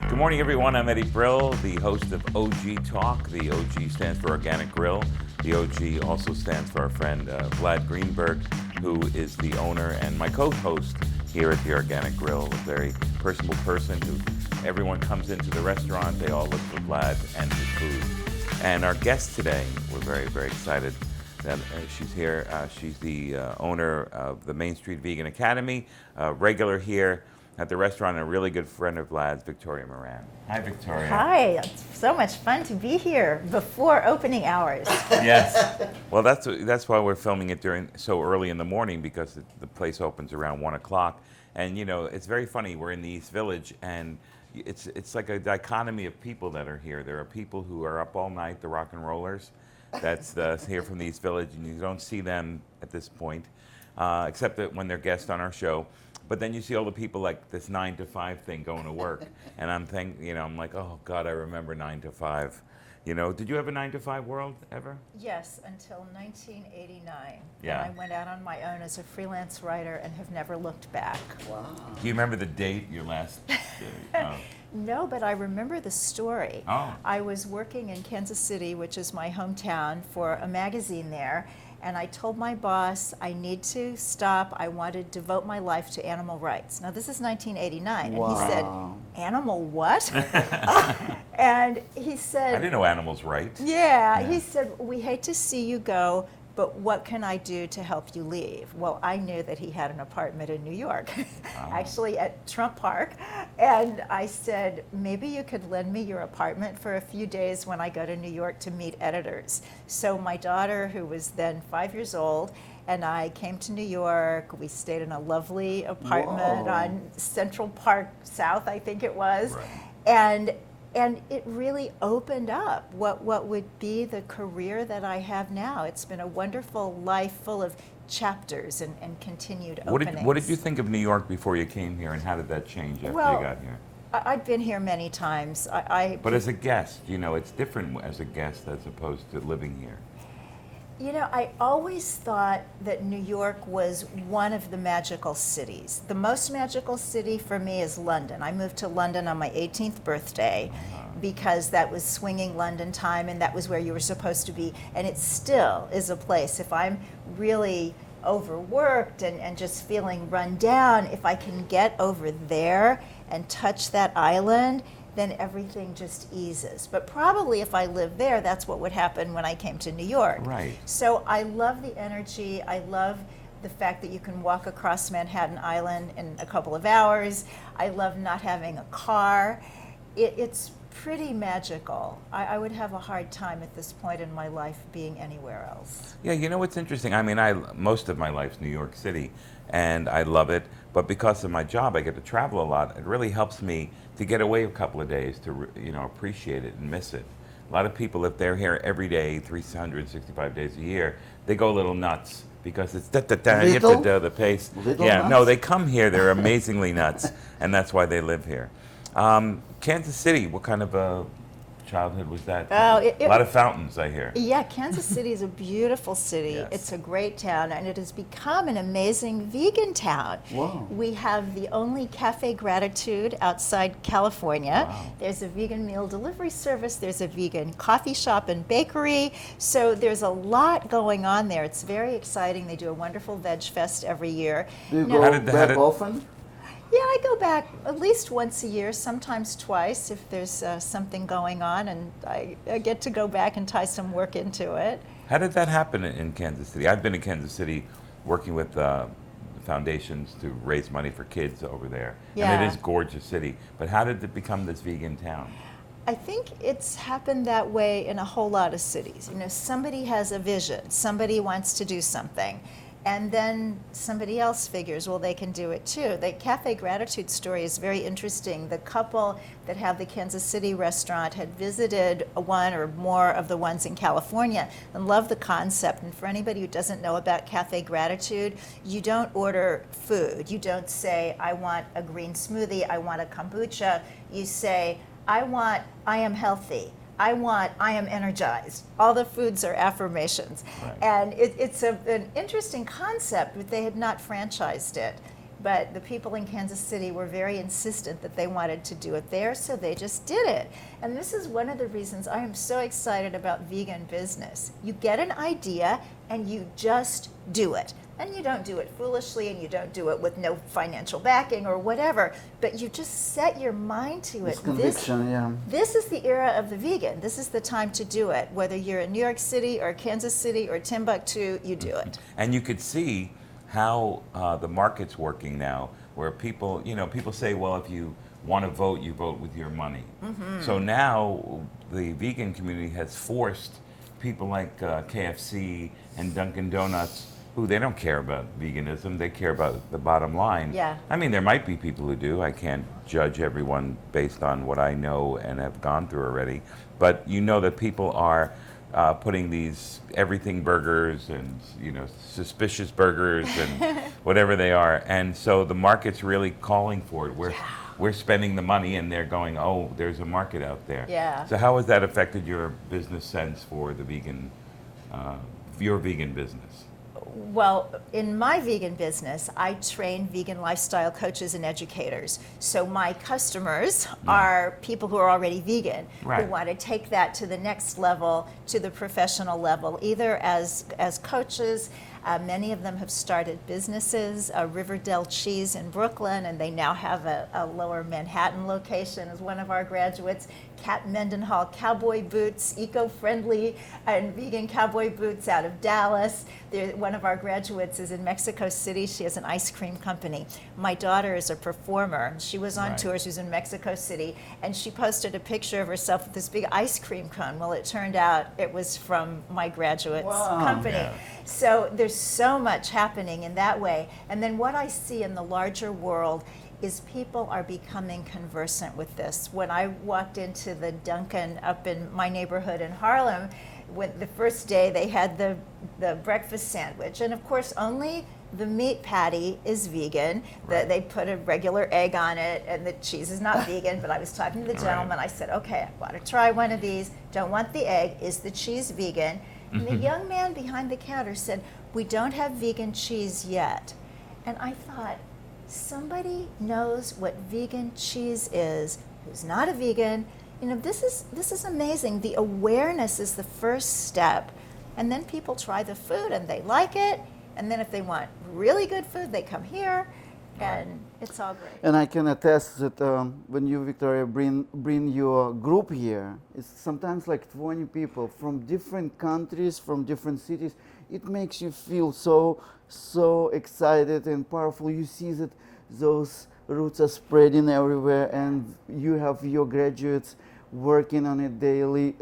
Good morning, everyone. I'm Eddie Brill, the host of OG Talk. The OG stands for Organic Grill. The OG also stands for our friend Vlad Greenberg, who is the owner and my co-host here at the Organic Grill. A very personable person who everyone comes into the restaurant, they all look for Vlad and his food. And our guest today, we're very, very excited that she's here. She's the owner of the Mainstreet Vegan Academy, regular here at the restaurant, and a really good friend of Vlad's, Victoria Moran. Hi, Victoria. Hi, it's so much fun to be here before opening hours. Yes. Well, that's why we're filming it during so early in the morning, because the place opens around 1 o'clock. And you know, it's very funny. We're in the East Village, and it's like a dichotomy of people that are here. There are people who are up all night, the rock and rollers. That's here from the East Village, and you don't see them at this point, except that when they're guests on our show. But then you see all the people like this 9 to 5 thing going to work, and I'm like, oh God, I remember 9 to 5. You know, did you have a 9 to 5 world ever? Yes, until 1989. Yeah. And I went out on my own as a freelance writer and have never looked back. Wow. Do you remember the date, your last? No, but I remember the story. Oh. I was working in Kansas City, which is my hometown, for a magazine there. And I told my boss, I need to stop. I want to devote my life to animal rights. Now, this is 1989. And he said, animal what? And he said, I didn't know animals' rights. yeah, he said, we hate to see you go, but what can I do to help you leave? Well, I knew that he had an apartment in New York, actually at Trump Park. And I said, maybe you could lend me your apartment for a few days when I go to New York to meet editors. So my daughter, who was then 5 years old, and I came to New York. We stayed in a lovely apartment on Central Park South, I think it was. Right. And it really opened up what would be the career that I have now. It's been a wonderful life full of chapters and continued openings. What did you think of New York before you came here, and how did that change after you got here? I've been here many times. But as a guest, you know, it's different as a guest as opposed to living here. You know, I always thought that New York was one of the magical cities. The most magical city for me is London. I moved to London on my 18th birthday because that was swinging London time, and that was where you were supposed to be. And it still is a place, if I'm really overworked and just feeling run down, if I can get over there and touch that island, then everything just eases. But probably if I lived there, that's what would happen when I came to New York. Right. So I love the energy. I love the fact that you can walk across Manhattan Island in a couple of hours. I love not having a car. It's pretty magical. I would have a hard time at this point in my life being anywhere else. Yeah, you know what's interesting? I mean, most of my life's New York City, and I love it. But because of my job, I get to travel a lot. It really helps me to get away a couple of days to, appreciate it and miss it. A lot of people, if they're here every day, 365 days a year, they go a little nuts because it's the pace. Nuts? No, they come here. They're amazingly nuts, and that's why they live here. Kansas City, what kind of childhood was that? A lot of fountains, I hear. Yeah, Kansas City is a beautiful city. Yes. It's a great town, and it has become an amazing vegan town. Wow. We have the only Cafe Gratitude outside California. Wow. There's a vegan meal delivery service. There's a vegan coffee shop and bakery. So there's a lot going on there. It's very exciting. They do a wonderful Veg Fest every year. Do you Now- go back often? Yeah, I go back at least once a year, sometimes twice if there's something going on, and I get to go back and tie some work into it. How did that happen in Kansas City? I've been in Kansas City working with foundations to raise money for kids over there. Yeah. And it is a gorgeous city. But how did it become this vegan town? I think it's happened that way in a whole lot of cities. You know, somebody has a vision, somebody wants to do something, and then somebody else figures, well, they can do it too. The Cafe Gratitude story is very interesting. The couple that have the Kansas City restaurant had visited one or more of the ones in California and loved the concept. And for anybody who doesn't know about Cafe Gratitude, you don't order food. You don't say, I want a green smoothie, I want a kombucha. You say, I am healthy. I am energized. All the foods are affirmations. Right. And it's an interesting concept, but they had not franchised it. But the people in Kansas City were very insistent that they wanted to do it there, so they just did it. And this is one of the reasons I am so excited about vegan business. You get an idea and you just do it. And you don't do it foolishly, and you don't do it with no financial backing or whatever, but you just set your mind to it. It's conviction, yeah. This is the era of the vegan. This is the time to do it. Whether you're in New York City or Kansas City or Timbuktu, you do it. And you could see how the market's working now, where people, people say, well, if you want to vote, you vote with your money. So now the vegan community has forced people like KFC and Dunkin' Donuts, who they don't care about veganism, they care about the bottom line. Yeah. I mean, there might be people who do. I can't judge everyone based on what I know and have gone through already. But you know that people are putting these everything burgers and suspicious burgers and whatever they are. And so the market's really calling for it. We're spending the money and they're going, oh, there's a market out there. Yeah. So how has that affected your business sense for the your vegan business? Well, in my vegan business, I train vegan lifestyle coaches and educators. So my customers are people who are already vegan, Right. who want to take that to the next level, to the professional level, either as coaches. Many of them have started businesses, Riverdale Cheese in Brooklyn, and they now have a lower Manhattan location as one of our graduates. Kat Mendenhall Cowboy Boots, eco-friendly and vegan cowboy boots out of Dallas. One of our graduates is in Mexico City. She has an ice cream company. My daughter is a performer. She was on tour. She was in Mexico City, and she posted a picture of herself with this big ice cream cone. Well, it turned out it was from my graduate's company. Yeah. So there's so much happening in that way. And then what I see in the larger world is people are becoming conversant with this. When I walked into the Dunkin' up in my neighborhood in Harlem, when the first day they had the breakfast sandwich, and of course only the meat patty is vegan. Right. They put a regular egg on it, and the cheese is not vegan. But I was talking to the gentleman. I said, okay, I want to try one of these. Don't want the egg. Is the cheese vegan? And the young man behind the counter said, we don't have vegan cheese yet. And I thought, somebody knows what vegan cheese is who's not a vegan. This is amazing. The awareness is the first step. And then people try the food and they like it. And then if they want really good food, they come here. And it's all great. And I can attest that when you, Victoria, bring your group here, it's sometimes like 20 people from different countries, from different cities. It makes you feel so excited and powerful. You see that those roots are spreading everywhere, and you have your graduates working on it daily.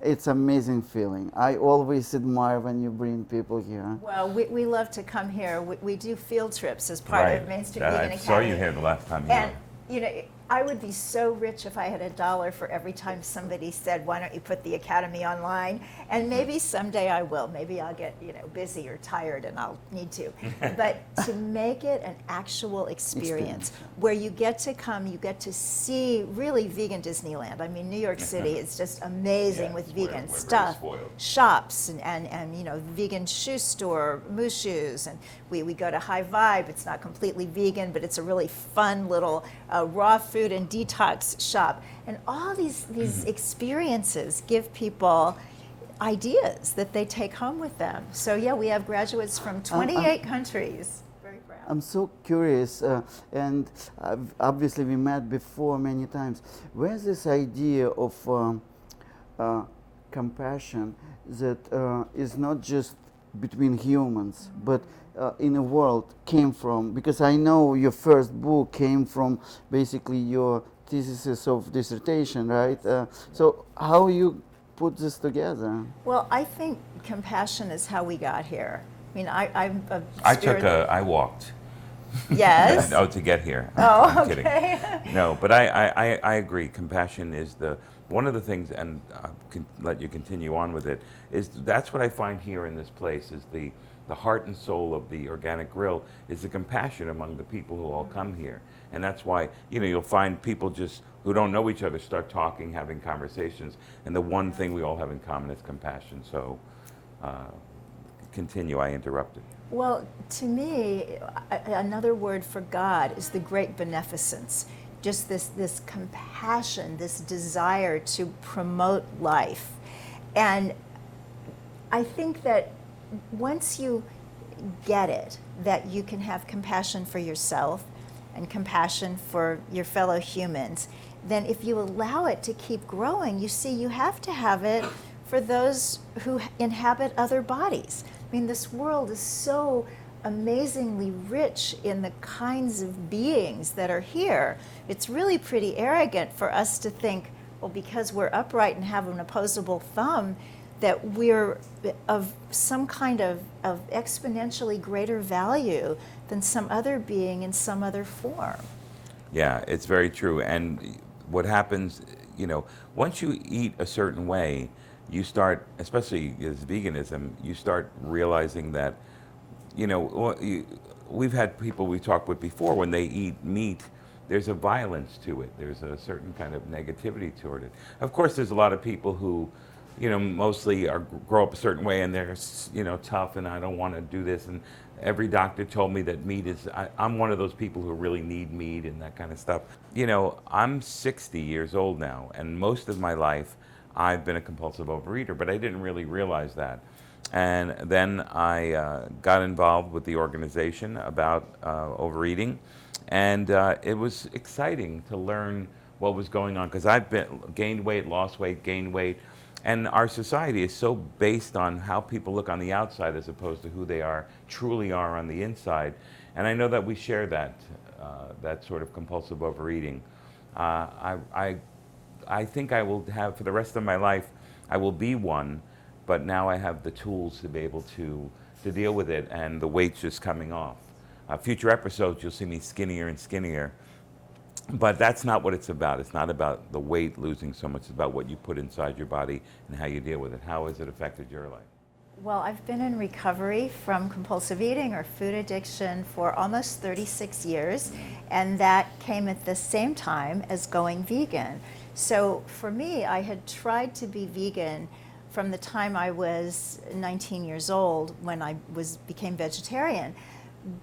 It's amazing feeling. I always admire when you bring people here. Well, we love to come here. We do field trips as part of Mainstreet Vegan Academy. I saw you here the last time you And were. I would be so rich if I had $1 for every time somebody said, why don't you put the Academy online? And maybe someday I will. Maybe I'll get busy or tired and I'll need to. But to make it an actual experience where you get to come, you get to see really vegan Disneyland. I mean, New York City is just amazing with vegan stuff. Shops and vegan shoe store, Moose Shoes. And we go to High Vibe. It's not completely vegan, but it's a really fun little raw food and detox shop. And all these experiences give people ideas that they take home with them. So yeah, we have graduates from 28 countries. Very proud. I'm so curious, and obviously we met before many times. Where's this idea of compassion that is not just between humans, but in the world came from? Because I know your first book came from basically your thesis of dissertation, right? So how you put this together? Well, I think compassion is how we got here. I mean, I walked. Yes. To get here. Oh, I'm kidding. okay. No, but I agree. Compassion is one of the things, and I can let you continue on with it, is that's what I find here in this place is the heart and soul of the Organic Grill is the compassion among the people who all come here. And that's why, you'll find people just who don't know each other start talking, having conversations, and the one thing we all have in common is compassion. So continue. I interrupted. Well, to me, another word for God is the great beneficence. Just this compassion, this desire to promote life. And I think that once you get it, that you can have compassion for yourself and compassion for your fellow humans, then if you allow it to keep growing, you see you have to have it for those who inhabit other bodies. I mean, this world is so amazingly rich in the kinds of beings that are here. It's really pretty arrogant for us to think, well, because we're upright and have an opposable thumb, that we're of some kind of exponentially greater value than some other being in some other form. Yeah, it's very true. And what happens, once you eat a certain way, you start, especially as veganism, you start realizing that, we've had people we talked with before, when they eat meat, there's a violence to it. There's a certain kind of negativity toward it. Of course, there's a lot of people who, mostly grow up a certain way and they're, tough and I don't want to do this. And every doctor told me that meat is, I'm one of those people who really need meat and that kind of stuff. I'm 60 years old now, and most of my life I've been a compulsive overeater, but I didn't really realize that. And then I got involved with the organization about overeating, and it was exciting to learn what was going on, because I've gained weight, lost weight, gained weight, and our society is so based on how people look on the outside as opposed to who they truly are on the inside. And I know that we share that sort of compulsive overeating. I think I will have, for the rest of my life, I will be one, but now I have the tools to be able to deal with it, and the weight's just coming off. Future episodes, you'll see me skinnier and skinnier, but that's not what it's about. It's not about the weight losing so much. It's about what you put inside your body and how you deal with it. How has it affected your life? Well, I've been in recovery from compulsive eating or food addiction for almost 36 years, and that came at the same time as going vegan. So for me, I had tried to be vegan from the time I was 19 years old, when I became vegetarian,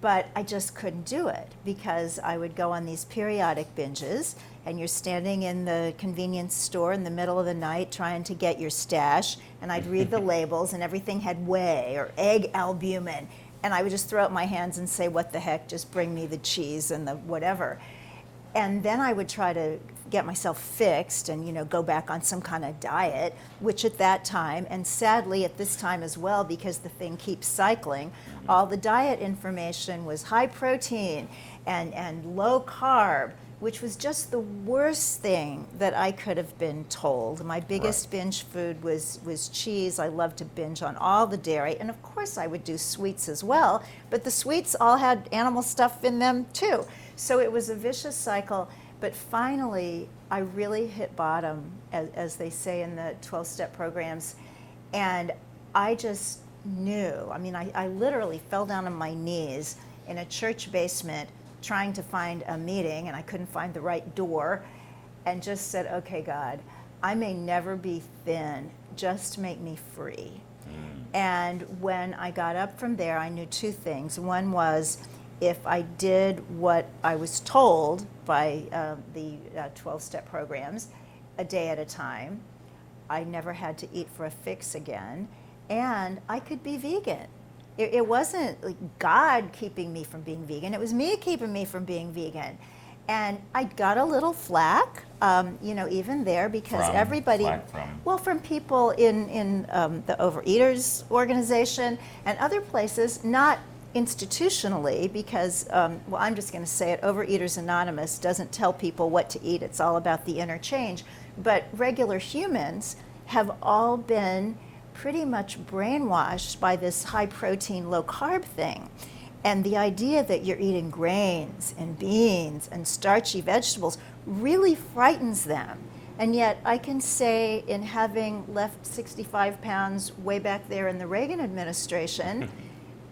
but I just couldn't do it because I would go on these periodic binges, and you're standing in the convenience store in the middle of the night trying to get your stash, and I'd read the labels and everything had whey or egg albumin, and I would just throw up my hands and say, what the heck, just bring me the cheese and the whatever. And then I would try to get myself fixed and go back on some kind of diet, which at that time, and sadly at this time as well, because the thing keeps cycling, all the diet information was high protein and low carb, which was just the worst thing that I could have been told. My biggest binge food was cheese. I loved to binge on all the dairy, and of course I would do sweets as well, but the sweets all had animal stuff in them too. So it was a vicious cycle, but finally I really hit bottom, as they say in the 12-step programs, and I just knew. I mean, I literally fell down on my knees in a church basement trying to find a meeting, and I couldn't find the right door, and just said, okay, God, I may never be thin, just make me free. And when I got up from there, I knew two things. One was, if I did what I was told by the 12-step programs, a day at a time, I never had to eat for a fix again, and I could be vegan. It wasn't like God keeping me from being vegan, it was me keeping me from being vegan. And I got a little flack, even there, because everybody, from people in the Overeaters organization and other places, not institutionally, because, I'm just going to say it, Overeaters Anonymous doesn't tell people what to eat, it's all about the interchange. But regular humans have all been pretty much brainwashed by this high protein, low carb thing. And the idea that you're eating grains and beans and starchy vegetables really frightens them. And yet I can say, in having left 65 pounds way back there in the Reagan administration,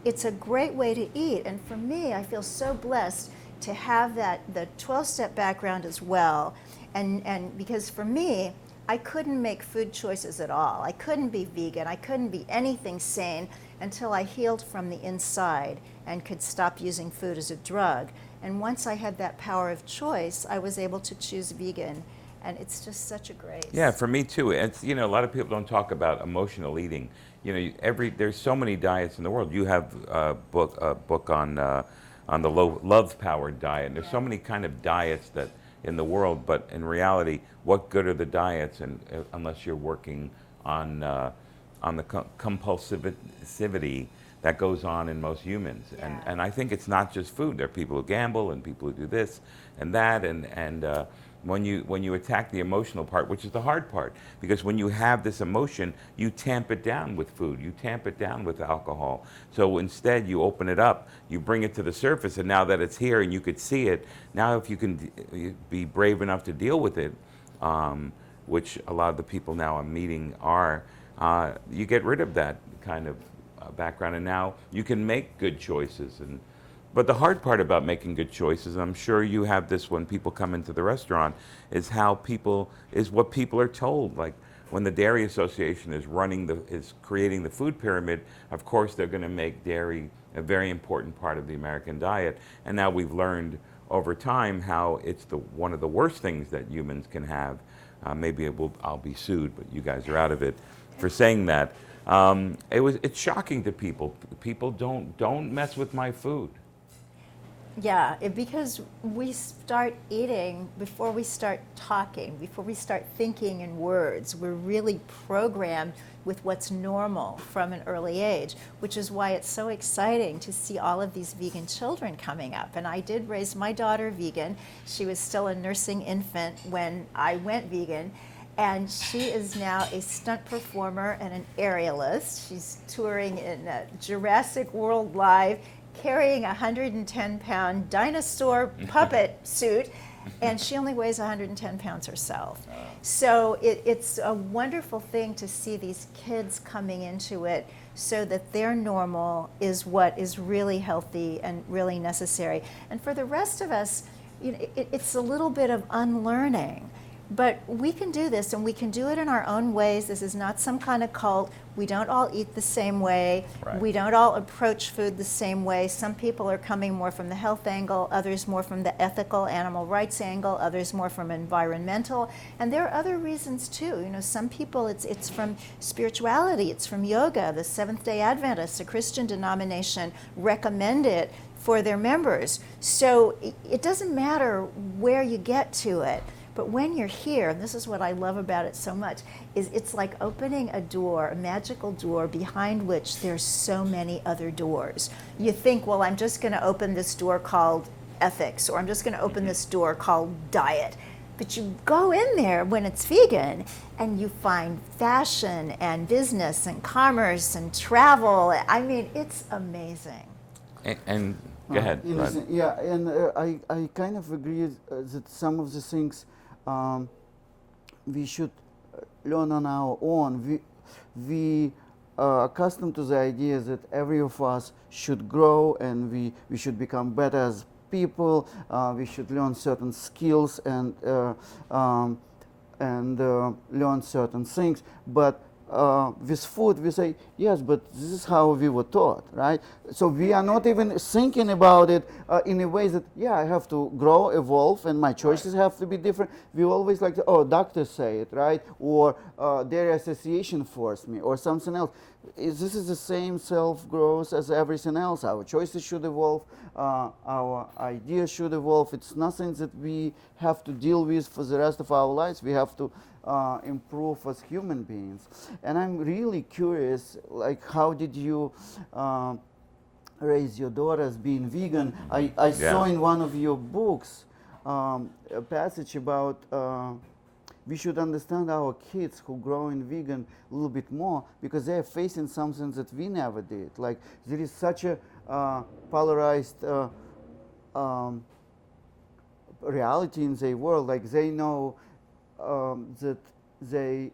it's a great way to eat. And for me, I feel so blessed to have the 12-step background as well. And because for me, I couldn't make food choices at all. I couldn't be vegan. I couldn't be anything sane until I healed from the inside and could stop using food as a drug. And once I had that power of choice, I was able to choose vegan. And it's just such a grace. Yeah, for me too. It's, you know, a lot of people don't talk about emotional eating. You know, there's so many diets in the world. You have a book on the love-powered diet. There's so many kind of diets that in the world, but in reality, what good are the diets and unless you're working on the compulsivity that goes on in most humans. Yeah. And I think it's not just food. There are people who gamble and people who do this and that, and when you attack the emotional part, which is the hard part, because when you have this emotion, you tamp it down with food, you tamp it down with alcohol. So instead, you open it up, you bring it to the surface, and now that it's here and you could see it, now if you can be brave enough to deal with it, which a lot of the people now I'm meeting are, you get rid of that kind of background, and now you can make good choices. But the hard part about making good choices, I'm sure you have this when people come into the restaurant, is what people are told. Like when the Dairy Association is creating the food pyramid, of course they're going to make dairy a very important part of the American diet. And now we've learned over time how it's one of the worst things that humans can have. Maybe I'll be sued, but you guys are out of it for saying that. It's shocking to people. People don't mess with my food. Yeah, because we start eating before we start talking, before we start thinking in words. We're really programmed with what's normal from an early age, which is why it's so exciting to see all of these vegan children coming up. And I did raise my daughter vegan. She was still a nursing infant when I went vegan. And she is now a stunt performer and an aerialist. She's touring in Jurassic World Live, carrying a 110-pound dinosaur puppet suit, and she only weighs 110 pounds herself. So it's a wonderful thing to see these kids coming into it so that their normal is what is really healthy and really necessary. And for the rest of us, you know, it's a little bit of unlearning. But we can do this, and we can do it in our own ways. This is not some kind of cult. We don't all eat the same way. Right. We don't all approach food the same way. Some people are coming more from the health angle, others more from the ethical animal rights angle, others more from environmental. And there are other reasons too. You know, some people it's from spirituality, it's from yoga. The Seventh-day Adventists, a Christian denomination, recommend it for their members. So it doesn't matter where you get to it. But when you're here, and this is what I love about it so much, is it's like opening a door, a magical door behind which there's so many other doors. You think, well, I'm just going to open this door called ethics, or I'm just going to open this door called diet. But you go in there when it's vegan, and you find fashion and business and commerce and travel. I mean, it's amazing. And go ahead. Yeah, and I kind of agree that some of the things we should learn on our own. We are accustomed to the idea that every of us should grow, and we should become better as people. We should learn certain skills and learn certain things. But with food, we say, yes, but this is how we were taught, right? So we are not even thinking about it in a way that, yeah, I have to grow, evolve, and my choices have to be different. We always like, doctors say it, right? Or Dairy Association forced me, or something else. This is the same self-growth as everything else. Our choices should evolve, our ideas should evolve. It's nothing that we have to deal with for the rest of our lives. We have to improve as human beings. And I'm really curious, like, how did you raise your daughters being vegan? I saw in one of your books a passage about we should understand our kids who grow in vegan a little bit more, because they're facing something that we never did. Like, there is such a polarized reality in their world. Like, they know that they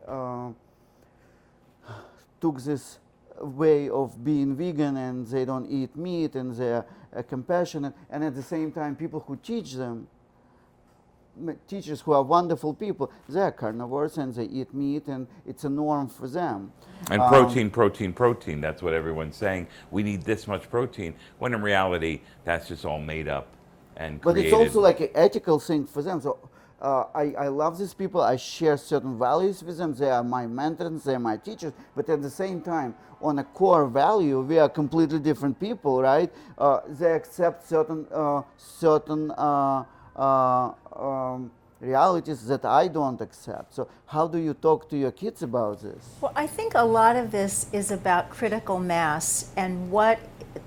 took this way of being vegan, and they don't eat meat, and they're compassionate, and at the same time people who teach them teachers who are wonderful people, they are carnivores and they eat meat, and it's a norm for them. And protein, protein, protein. That's what everyone's saying. We need this much protein, when in reality, that's just all made up and But created. it's also like an ethical thing for them. So I love these people. I share certain values with them. They are my mentors. They are my teachers. But at the same time, on a core value, we are completely different people, right? They accept certain realities that I don't accept. So how do you talk to your kids about this? Well, I think a lot of this is about critical mass and what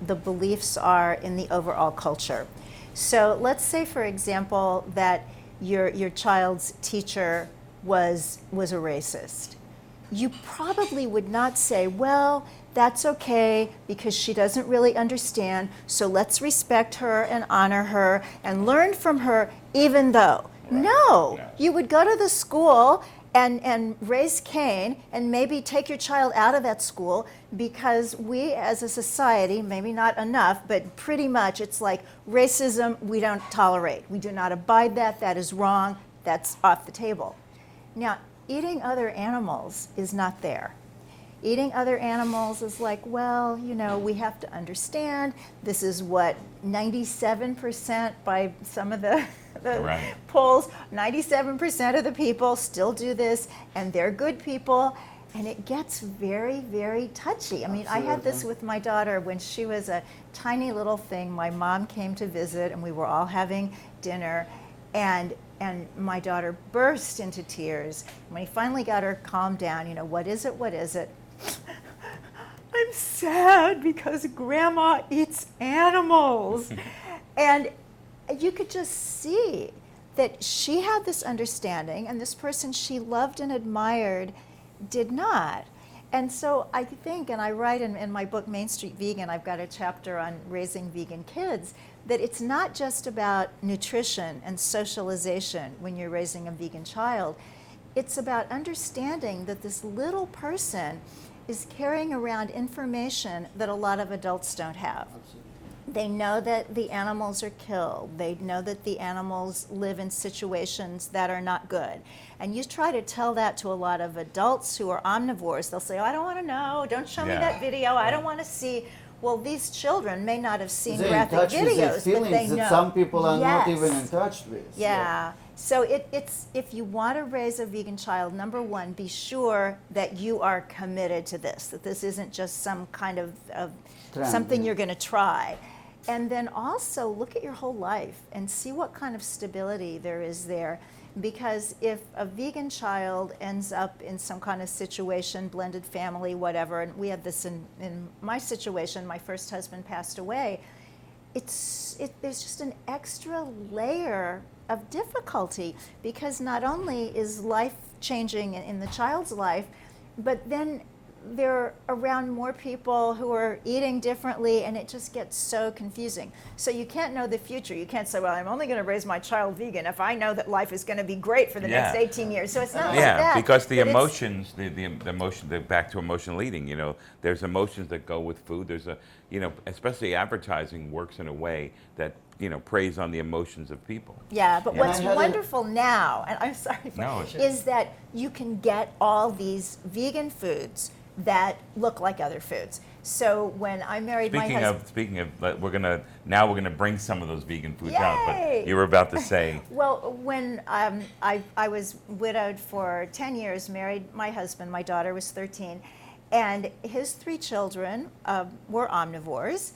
the beliefs are in the overall culture. So let's say, for example, that your child's teacher was a racist. You probably would not say, well, that's okay because she doesn't really understand, so let's respect her and honor her and learn from her even though. No, you would go to the school and raise Cain and maybe take your child out of that school, because we as a society, maybe not enough, but pretty much it's like racism we don't tolerate. We do not abide that is wrong, that's off the table. Now, eating other animals is not there. Eating other animals is like, well, you know, we have to understand this is what 97% by some of the Right. polls, 97% of the people still do this, and they're good people, and it gets very, very touchy. I mean, I had this with my daughter when she was a tiny little thing. My mom came to visit, and we were all having dinner, and my daughter burst into tears. When he finally got her calmed down, you know, what is it? What is it? I'm sad because Grandma eats animals. And you could just see that she had this understanding, and this person she loved and admired did not. And so I think, and I write in my book, Mainstreet Vegan, I've got a chapter on raising vegan kids, that it's not just about nutrition and socialization when you're raising a vegan child. It's about understanding that this little person is carrying around information that a lot of adults don't have. They know that the animals are killed. They know that the animals live in situations that are not good. And you try to tell that to a lot of adults who are omnivores. They'll say, oh, I don't want to know. Don't show me that video. I don't want to see. Well, these children may not have seen They're graphic in touch with their videos, but feelings they know. that some people are not Yes. even in touch with. Yeah. So it's if you want to raise a vegan child, number one, be sure that you are committed to this, that this isn't just some kind of Trend, something yeah. you're going to try. And then also look at your whole life and see what kind of stability there is there. Because if a vegan child ends up in some kind of situation, blended family, whatever, and we had this in my situation, my first husband passed away, there's just an extra layer of difficulty, because not only is life changing in the child's life, but then they're around more people who are eating differently, and it just gets so confusing. So you can't know the future. You can't say, well, I'm only going to raise my child vegan if I know that life is going to be great for the next 18 years. So it's not like that. Yeah, because the but emotions, the emotion, back to emotional eating, you know, there's emotions that go with food. There's especially advertising works in a way that, preys on the emotions of people. Yeah, but Yeah. what's wonderful now, and I'm sorry, No, is that you can get all these vegan foods that look like other foods. So when I married my husband... Speaking of, we're gonna bring some of those vegan foods out, Yay! but you were about to say. Well, when I was widowed for 10 years, married my husband, my daughter was 13, and his 3 children were omnivores.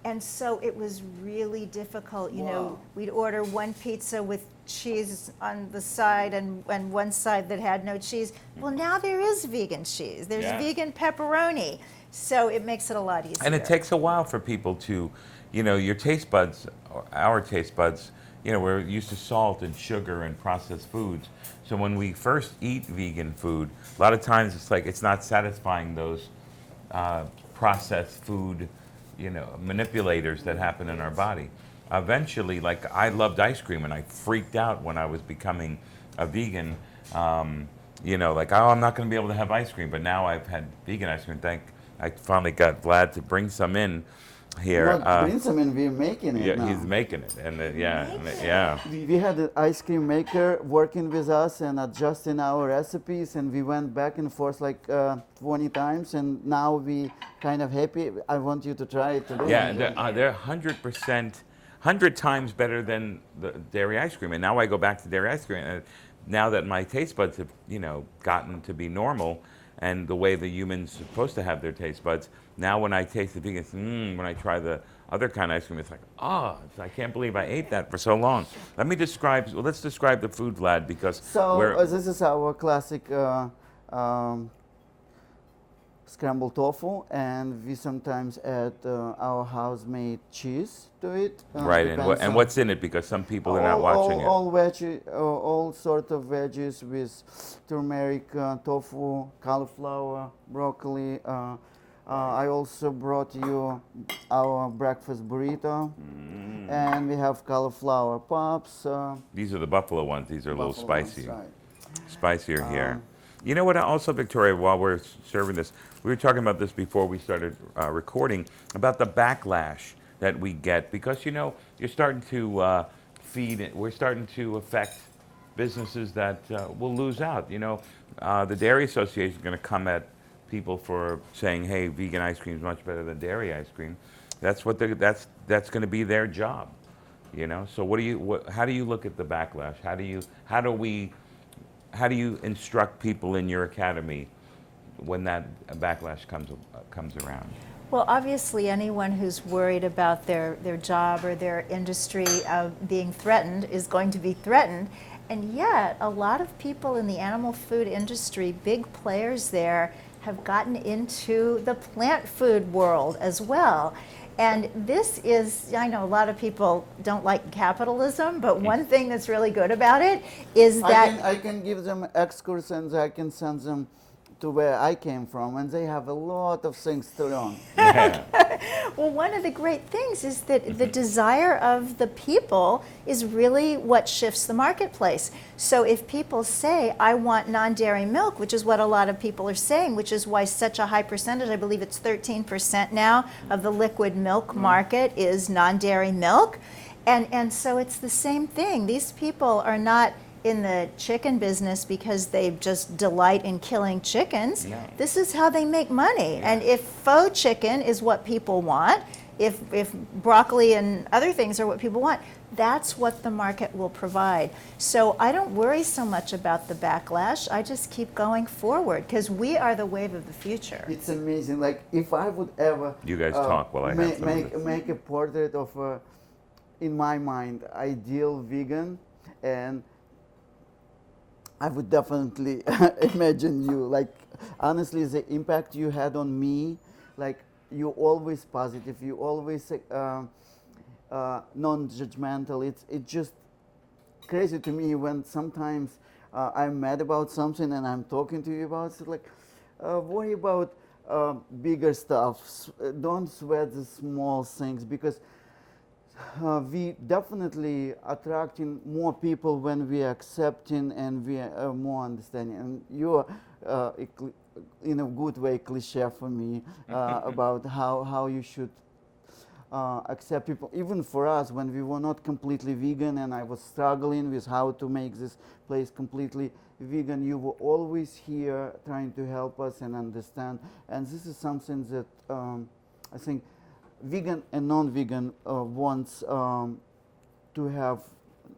And so it was really difficult. You know, we'd order one pizza with cheese on the side and one side that had no cheese. Well, now there is vegan cheese. There's vegan pepperoni. So it makes it a lot easier. And it takes a while for people to, your taste buds, or our taste buds, we're used to salt and sugar and processed foods. So when we first eat vegan food, a lot of times it's like it's not satisfying those processed food manipulators that happen in our body. Eventually, like I loved ice cream, and I freaked out when I was becoming a vegan. Like, oh, I'm not going to be able to have ice cream. But now I've had vegan ice cream. I finally got Vlad to bring some in, here. Not bring some and we're making it Yeah, now. he's making it, and We had an ice cream maker working with us and adjusting our recipes, and we went back and forth like 20 times, and now we kind of happy. I want you to try it today. Yeah, they're 100%, 100 times better than the dairy ice cream. And now I go back to dairy ice cream. And now that my taste buds have, gotten to be normal, and the way the humans are supposed to have their taste buds, now when I taste the vegan, when I try the other kind of ice cream, it's like, I can't believe I ate that for so long. Let's describe the food, Vlad, because this is our classic scrambled tofu, and we sometimes add our house-made cheese to it. Right, and what's in it? Because some people are not watching it. All sort of veggies with turmeric, tofu, cauliflower, broccoli. I also brought you our breakfast burrito, and we have cauliflower pops. These are the buffalo ones. These are a little spicy, right. spicier here. You know what? Also, Victoria, while we're serving this, we were talking about this before we started recording about the backlash that we get because you're starting to we're starting to affect businesses that will lose out. The Dairy Association is going to come at people for saying, "Hey, vegan ice cream is much better than dairy ice cream." That's what that's going to be their job. So how do you look at the backlash? How do you instruct people in your academy when that backlash comes around? Well, obviously, anyone who's worried about their job or their industry being threatened is going to be threatened. And yet, a lot of people in the animal food industry, big players there, have gotten into the plant food world as well. And this is, I know a lot of people don't like capitalism, but one thing that's really good about it is that I can give them excursions, and I can send them to where I came from, and they have a lot of things to learn. Well, one of the great things is that the desire of the people is really what shifts the marketplace. So if people say, I want non-dairy milk, which is what a lot of people are saying, which is why such a high percentage, I believe it's 13% now of the liquid milk market is non-dairy milk. And so it's the same thing. These people are not in the chicken business because they just delight in killing chickens. No. This is how they make money. Yeah. And if faux chicken is what people want, if broccoli and other things are what people want, that's what the market will provide. So I don't worry so much about the backlash. I just keep going forward because we are the wave of the future. It's amazing. Like if I would ever You guys talk while I have some of this. make a portrait of a, in my mind, ideal vegan, and I would definitely imagine you. Like, honestly, the impact you had on me, like, you're always positive, you always non-judgmental. It's just crazy to me when sometimes I'm mad about something and I'm talking to you about it. Like, worry about bigger stuff. Don't sweat the small things, because we definitely attracting more people when we are accepting and we are more understanding. And you're in a good way cliche for me about how you should accept people. Even for us, when we were not completely vegan and I was struggling with how to make this place completely vegan, you were always here trying to help us and understand. And this is something that I think vegan and non-vegan wants to have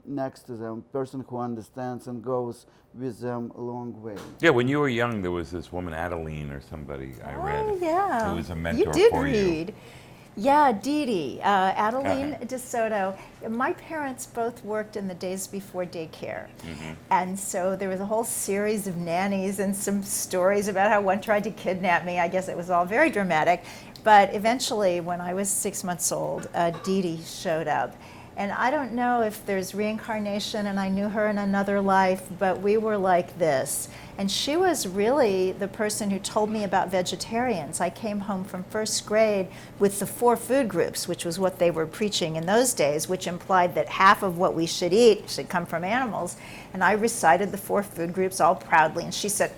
next to them, person who understands and goes with them a long way. Yeah, when you were young, there was this woman, Adeline, or somebody I read. Oh, yeah. Who was a mentor you did for read. you. Yeah, Dee Dee, Adeline DeSoto. My parents both worked in the days before daycare. Mm-hmm. And so there was a whole series of nannies and some stories about how one tried to kidnap me. I guess it was all very dramatic. But eventually, when I was 6 months old, Dee Dee showed up. And I don't know if there's reincarnation and I knew her in another life, but we were like this. And she was really the person who told me about vegetarians. I came home from first grade with the 4 food groups, which was what they were preaching in those days, which implied that half of what we should eat should come from animals. And I recited the 4 food groups all proudly. And she said,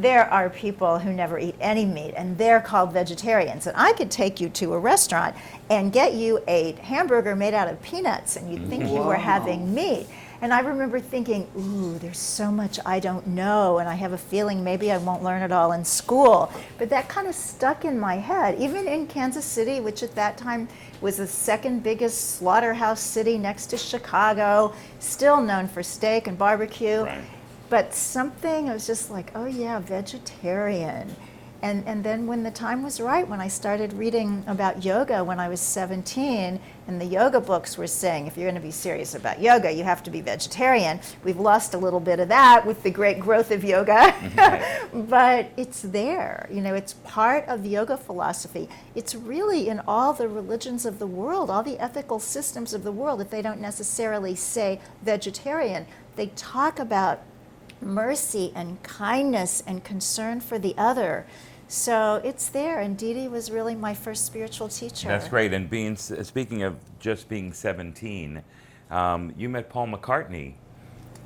there are people who never eat any meat, and they're called vegetarians. And I could take you to a restaurant and get you a hamburger made out of peanuts, and you'd think you were having meat. And I remember thinking, ooh, there's so much I don't know, and I have a feeling maybe I won't learn it all in school. But that kind of stuck in my head. Even in Kansas City, which at that time was the second biggest slaughterhouse city next to Chicago, still known for steak and barbecue. Right. But something, I was just like, oh yeah, vegetarian. And then when the time was right, when I started reading about yoga when I was 17, and the yoga books were saying, if you're going to be serious about yoga, you have to be vegetarian. We've lost a little bit of that with the great growth of yoga, but it's there. You know, it's part of yoga philosophy. It's really in all the religions of the world, all the ethical systems of the world. If they don't necessarily say vegetarian, they talk about mercy and kindness and concern for the other. So it's there, and Dee Dee was really my first spiritual teacher. That's great. And speaking of just being 17, you met Paul McCartney.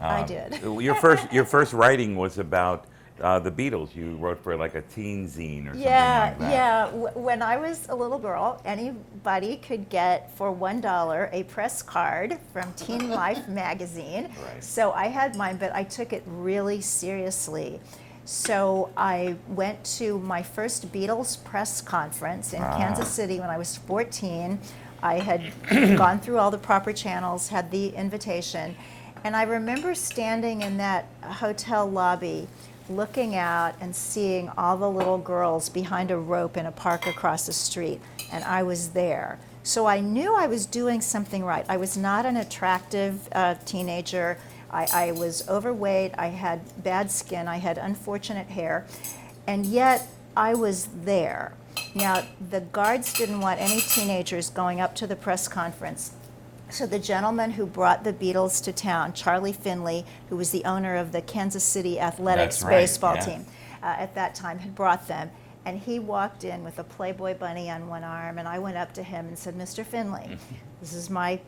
I did. Your first writing was about the Beatles. You wrote for like a teen zine or something like that. Yeah. When I was a little girl, anybody could get for $1 a press card from Teen Life magazine. Right. So I had mine, but I took it really seriously. So I went to my first Beatles press conference in Kansas City when I was 14. I had gone through all the proper channels, had the invitation, and I remember standing in that hotel lobby looking out and seeing all the little girls behind a rope in a park across the street, and I was there. So I knew I was doing something right. I was not an attractive teenager. I was overweight, I had bad skin, I had unfortunate hair, and yet I was there. Now, the guards didn't want any teenagers going up to the press conference. So the gentleman who brought the Beatles to town, Charlie Finley, who was the owner of the Kansas City Athletics baseball team at that time, had brought them. And he walked in with a Playboy bunny on one arm, and I went up to him and said, Mr. Finley, this is my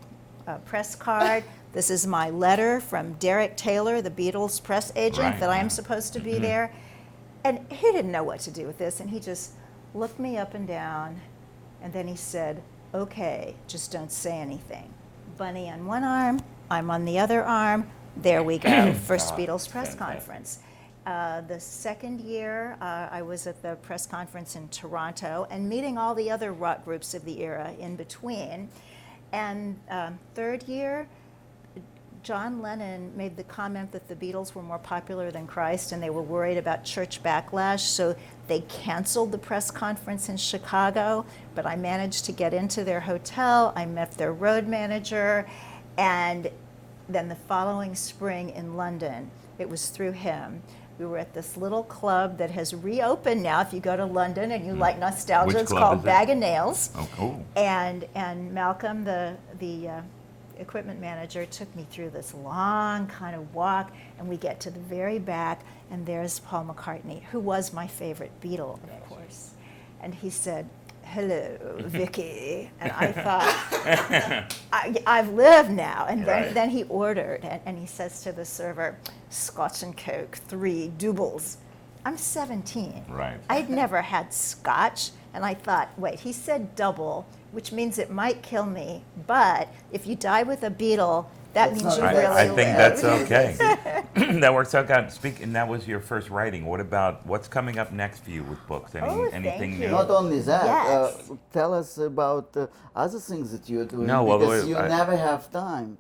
press card. This is my letter from Derek Taylor, the Beatles press agent, that I am supposed to be there. And he didn't know what to do with this, and he just looked me up and down, and then he said, okay, just don't say anything. Bunny on one arm, I'm on the other arm, there we go, first Beatles press conference. The second year, I was at the press conference in Toronto and meeting all the other rock groups of the era in between. And third year, John Lennon made the comment that the Beatles were more popular than Christ, and they were worried about church backlash, so they canceled the press conference in Chicago, but I managed to get into their hotel. I met their road manager, and then the following spring in London, it was through him. We were at this little club that has reopened now. If you go to London and you like nostalgia, it's called Bag of Nails. Oh, cool. And Malcolm, the equipment manager, took me through this long kind of walk, and we get to the very back, and there's Paul McCartney, who was my favorite Beatle, of course. And he said, hello, Vicky. And I thought, I've lived now. And then he ordered, and he says to the server, Scotch and Coke, 3 doubles. I'm 17. Right. I'd never had Scotch, and I thought, wait, he said double, which means it might kill me, but if you die with a Beetle, that means you really lived. I think that's okay. That works out. And that was your first writing. What's coming up next for you with books? Anything new? Not only that, Yes. tell us about other things that you're doing, No, well, because you never have time.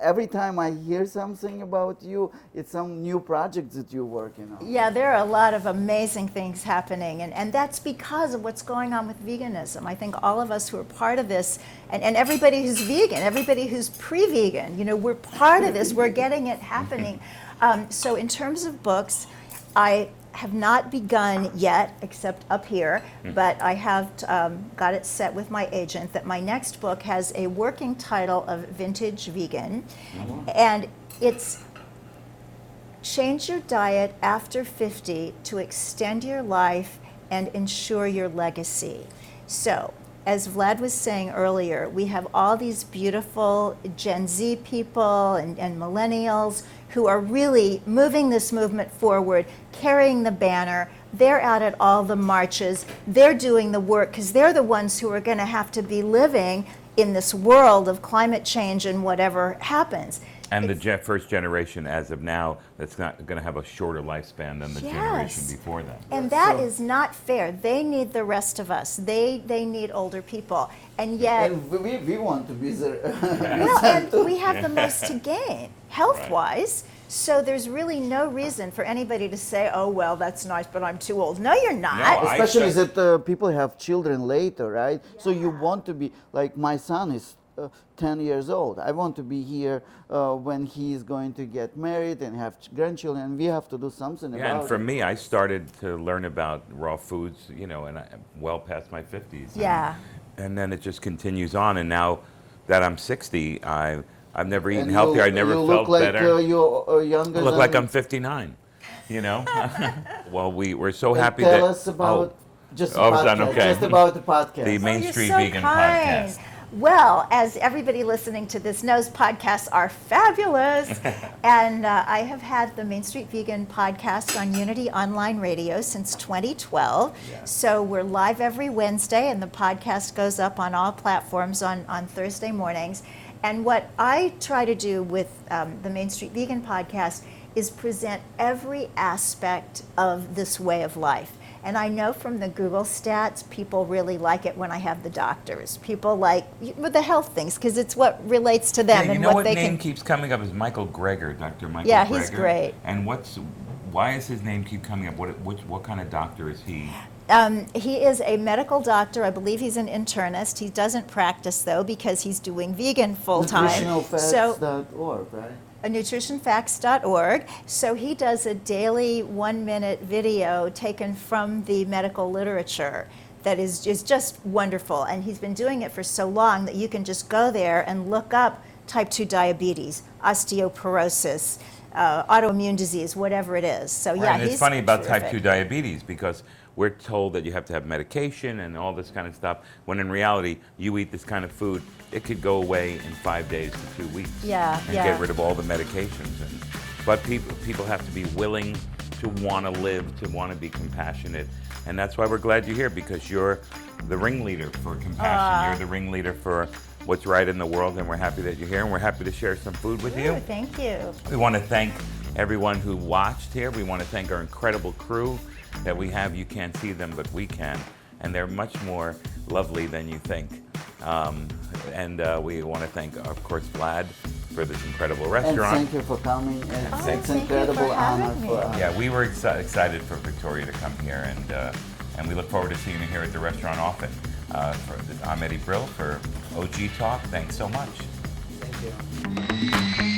Every time I hear something about you, it's some new project that you're working on. Yeah, there are a lot of amazing things happening, and that's because of what's going on with veganism. I think all of us who are part of this, and everybody who's vegan, everybody who's pre-vegan, we're part of this, we're getting it happening. So in terms of books, I have not begun yet, except up here, but I have got it set with my agent that my next book has a working title of Vintage Vegan, and it's Change Your Diet After 50 to Extend Your Life and Ensure Your Legacy. So, as Vlad was saying earlier, we have all these beautiful Gen Z people and millennials who are really moving this movement forward carrying the banner. They're out at all the marches. They're doing the work because they're the ones who are going to have to be living in this world of climate change and whatever happens. And the first generation, as of now, that's not going to have a shorter lifespan than the generation before them. And that is not fair. They need the rest of us. They need older people. And yet... And we want to be there. Well, and we have the most to gain, health-wise. So there's really no reason for anybody to say, oh, well, that's nice, but I'm too old. No, you're not. No, Especially that people have children later, right? Yeah. So you want to be, like my son is 10 years old. I want to be here when he's going to get married and have grandchildren, and we have to do something about it. Yeah, and for me, I started to learn about raw foods, you know, and I'm well past my 50s. Yeah. And then it just continues on, and now that I'm 60, I've never eaten healthier. I never felt like, better. You're younger. I look like I'm 59, you know. Well, we're so happy tell that. Us about just okay. Just about the podcast. The Mainstreet so Vegan kind. Podcast. Well, as everybody listening to this knows, podcasts are fabulous. And I have had the Mainstreet Vegan podcast on Unity Online Radio since 2012. Yeah. So we're live every Wednesday, and the podcast goes up on all platforms on Thursday mornings. And what I try to do with the Mainstreet Vegan podcast is present every aspect of this way of life. And I know from the Google stats, people really like it when I have the doctors. People like with the health things because it's what relates to them and what they can. You know what name keeps coming up is Michael Greger, Dr. Michael Greger. Yeah, he's great. And why is his name keep coming up? What kind of doctor is he? He is a medical doctor. I believe he's an internist. He doesn't practice, though, because he's doing vegan full-time. Nutritionalfacts.org, right? Nutritionfacts.org. So he does a daily 1-minute video taken from the medical literature that is just wonderful. And he's been doing it for so long that you can just go there and look up type 2 diabetes, osteoporosis, autoimmune disease, whatever it is. So right, yeah, and it's funny about type 2 diabetes because we're told that you have to have medication and all this kind of stuff, when in reality, you eat this kind of food, it could go away in 5 days to 2 weeks. Yeah, and get rid of all the medications. But people have to be willing to want to live, to want to be compassionate. And that's why we're glad you're here, because you're the ringleader for compassion. You're the ringleader for what's right in the world, and we're happy that you're here, and we're happy to share some food with you. Thank you. We want to thank everyone who watched here. We want to thank our incredible crew that we have. You can't see them, but we can. And they're much more lovely than you think. And we want to thank, of course, Vlad for this incredible restaurant. And thank you for coming. And it's an incredible honor for us. Yeah, we were excited for Victoria to come here, and we look forward to seeing you here at the restaurant often. I'm Eddie Brill for OG Talk. Thanks so much. Thank you.